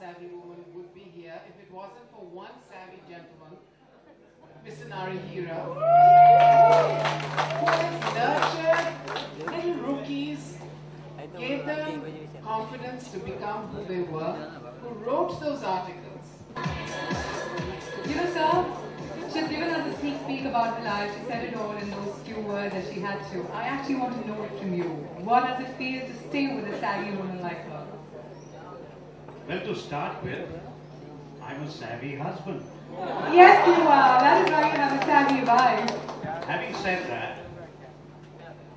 savvy woman would be here if it wasn't for one savvy gentleman, Mr. Narahira, who has nurtured little rookies, gave them confidence to become who they were, who wrote those articles. You know, sir, she's given us a sneak peek about her life. She said it all in those few words that she had to. I actually want to know it from you. What does it feel to stay with a savvy woman like her? Well, to start with, I'm a savvy husband. Yes, you are. That is why you have a savvy wife. Having said that,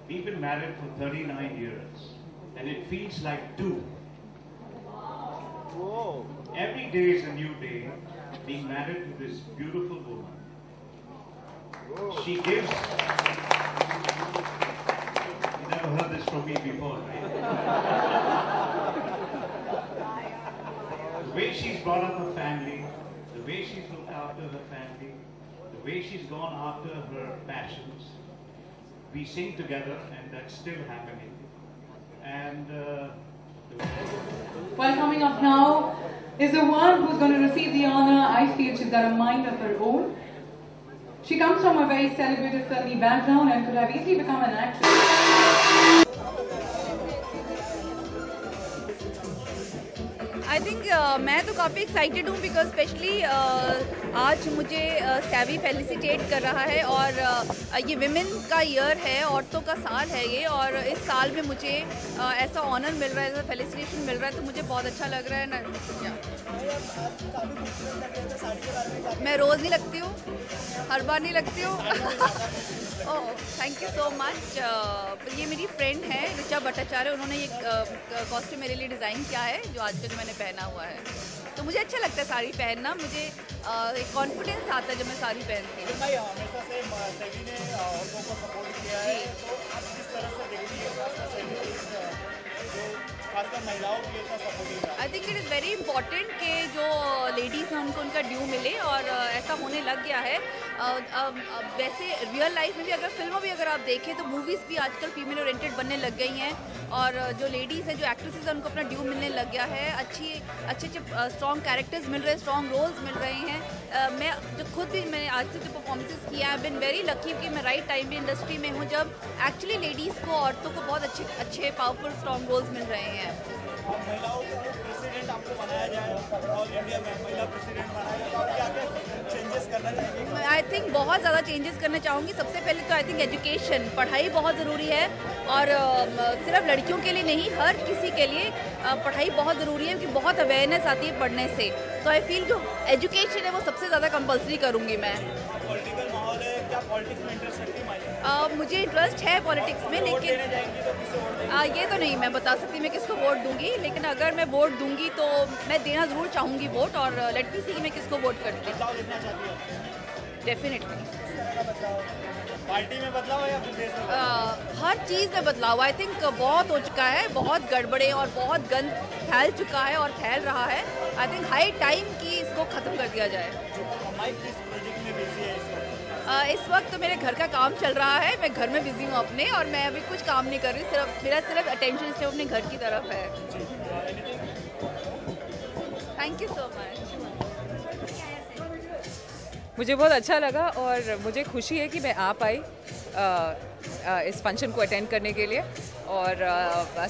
we've been married for 39 years, and it feels like 2. Whoa. Every day is a new day, being married to this beautiful woman. Whoa. She gives... You never heard this from me before, right? The way she's brought up her family, the way she's looked after her family, the way she's gone after her passions. We sing together, and that's still happening. And Well, coming up now is the one who's going to receive the honor. I feel she's got a mind of her own. She comes from a very celebrated filmy background and could have easily become an actress. I think मैं तो काफ़ी excited हूँ because specially आज मुझे savvy felicitate कर रहा है और ये विमेन का ईयर है, औरतों का साल है ये, और इस साल में मुझे ऐसा ऑनर मिल रहा है, ऐसा फेलिसिटेशन मिल रहा है, तो मुझे बहुत अच्छा लग रहा है ना। मैं रोज़ नहीं लगती हूँ, हर बार नहीं लगती हूँ। ओह, थैंक यू सो मच। ये मेरी फ्रेंड है ऋचा भट्टाचार्य, उन्होंने ये कॉस्ट्यूम मेरे लिए डिज़ाइन किया है जो आज तक मैंने पहना हुआ है, तो मुझे अच्छा लगता है साड़ी पहनना, मुझे एक कॉन्फिडेंस आता है जब मैं साड़ी पहनती हूँ। हमेशा से सेवी ने औरतों को सपोर्ट किया है, तो आप किस तरह से देखती है खासकर महिलाओं के लिए सपोर्टिव है? I think it is very important कि जो लेडीज़ हैं उनको उनका ड्यू मिले, और ऐसा होने लग गया है। वैसे रियल लाइफ में भी अगर फिल्मों भी अगर आप देखें तो मूवीज़ भी आजकल फीमेल ओरिएंटेड बनने लग गई हैं, और जो लेडीज़ हैं, जो एक्ट्रेसेस हैं, उनको अपना ड्यू मिलने लग गया है। अच्छे स्ट्रॉन्ग कैरेक्टर्स मिल रहे हैं, स्ट्रॉन्ग रोल्स मिल रहे हैं। मैं जो खुद भी मैंने आज तक जो परफॉर्मेंसेस किया, आई बिन वेरी लकी कि मैं राइट टाइम पे इंडस्ट्री में हूँ जब एक्चुअली लेडीज़ को, औरतों को बहुत अच्छे पावरफुल स्ट्रॉन्ग रोल्स मिल रहे हैं। महिलाओं को प्रेसिडेंट आपको बनाया जाए और इंडिया में महिला प्रेसिडेंट बनाया जाए, तो क्या चेंजेस करना चाहिए? आई थिंक बहुत ज़्यादा चेंजेस करना चाहूँगी। सबसे पहले तो आई थिंक एजुकेशन, पढ़ाई बहुत ज़रूरी है, और सिर्फ लड़कियों के लिए नहीं, हर किसी के लिए पढ़ाई बहुत ज़रूरी है, क्योंकि बहुत अवेयरनेस आती है पढ़ने से। तो आई फील जो एजुकेशन है वो सबसे ज़्यादा कंपल्सरी करूँगी मैं। पॉलिटिकल माहौल है, क्या पॉलिटिक्स में इंटरेस्ट रखती है? मुझे इंटरेस्ट है पॉलिटिक्स में, लेकिन ये तो नहीं मैं बता सकती मैं किसको वोट दूंगी, लेकिन अगर मैं वोट दूंगी तो मैं देना ज़रूर चाहूँगी वोट, और लेट मी सी कि मैं किसको वोट करती हूँ। डेफिनेटली पार्टी में बदलाव है या फिर देश में? हर चीज़ में बदलाव आई थिंक बहुत हो चुका है, बहुत गड़बड़े और बहुत गंद फैल चुका है और फैल रहा है। आई थिंक हाई टाइम कि इसको ख़त्म कर दिया जाए। प्रोजेक्ट में बिजी है इस वक्त तो मेरे घर का काम चल रहा है, मैं घर में बिजी हूँ अपने, और मैं अभी कुछ काम नहीं कर रही, मेरा सिर्फ अटेंशन इस टाइम अपने घर की तरफ है। Thank you so much. मुझे बहुत अच्छा लगा और मुझे खुशी है कि मैं आ पाई इस फंक्शन को अटेंड करने के लिए, और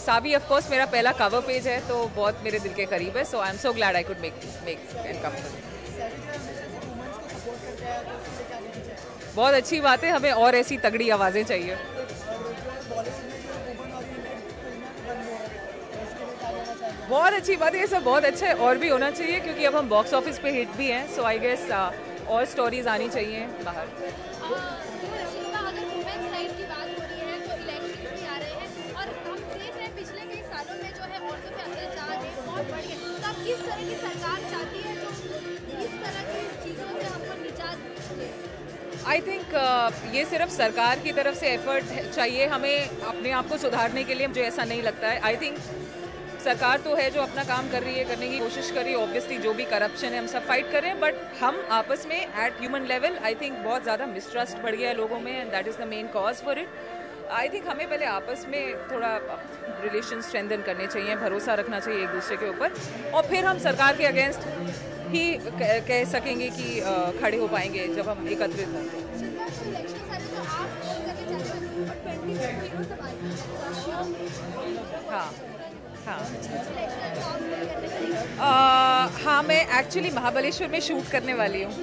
सावी ऑफ कोर्स मेरा पहला कवर पेज है, तो बहुत मेरे दिल के करीब है, so I am so glad I could make and come. बहुत अच्छी बात है, हमें और ऐसी तगड़ी आवाज़ें चाहिए। बहुत अच्छी बात है, ये सब बहुत अच्छा है, और भी होना चाहिए, क्योंकि अब हम बॉक्स ऑफिस पे हिट भी हैं, सो आई गेस और स्टोरीज आनी चाहिए बाहर। अगर वुमेन्स राइट की बात हो रही है तो इलेक्शन भी आ रहे हैं, और हम देख रहे हैं पिछले कई सालों में जो है औरतों पे अत्याचार है बहुत बढ़ गए, तो अब किस तरह की सरकार चाहती है जो इस तरह की चीज़ों से हमको निजात दे? आई थिंक ये सिर्फ सरकार की तरफ से एफर्ट चाहिए, हमें अपने आप को सुधारने के लिए। मुझे ऐसा नहीं लगता है। आई थिंक सरकार तो है जो अपना काम कर रही है, करने की कोशिश कर रही है, ऑब्वियसली जो भी करप्शन है हम सब फाइट कर रहे हैं, बट हम आपस में at human level I think बहुत ज़्यादा मिसट्रस्ट बढ़ गया है लोगों में, and that is the main cause for it. I think हमें पहले आपस में थोड़ा रिलेशन स्ट्रेंथन करने चाहिए, भरोसा रखना चाहिए एक दूसरे के ऊपर, और फिर हम सरकार के अगेंस्ट ही कह सकेंगे कि खड़े हो पाएंगे जब हम एकत्रित होंगे। हाँ हाँ हाँ, मैं एक्चुअली महाबलेश्वर में शूट करने वाली हूँ,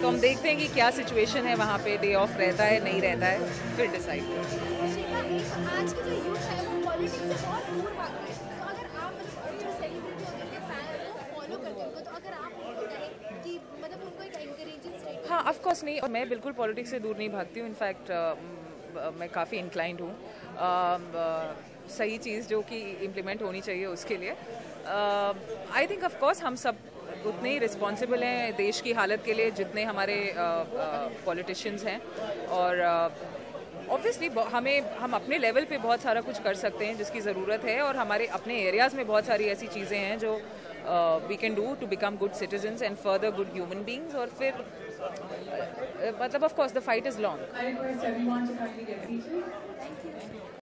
तो हम देखते हैं कि क्या सिचुएशन है वहाँ पे, डे ऑफ रहता है नहीं रहता है, फिर डिसाइड करेंगे। आज की जो यूथ है वो पॉलिटिक्स से बहुत दूर भाग रहे हैं, तो अगर आप जो सेलिब्रिटी होते हैं फैन वो फॉलो करते हैं उनको, तो अगर आप उनको कहें कि मतलब उनको एक एनकरेजिंग स्टेटमेंट। हाँ, ऑफ कोर्स नहीं, और मैं बिल्कुल पॉलिटिक्स से दूर नहीं भागती हूँ। इनफैक्ट मैं काफ़ी इंक्लाइंड हूँ सही चीज़ जो कि इम्प्लीमेंट होनी चाहिए उसके लिए। आई थिंक ऑफ कोर्स हम सब उतने ही रिस्पॉन्सिबल हैं देश की हालत के लिए जितने हमारे पॉलिटिशियंस हैं, और ऑब्वियसली हम अपने लेवल पे बहुत सारा कुछ कर सकते हैं जिसकी ज़रूरत है, और हमारे अपने एरियाज़ में बहुत सारी ऐसी चीज़ें हैं जो we can do to become good citizens and further good human beings, और फिर मतलब of course the fight is long.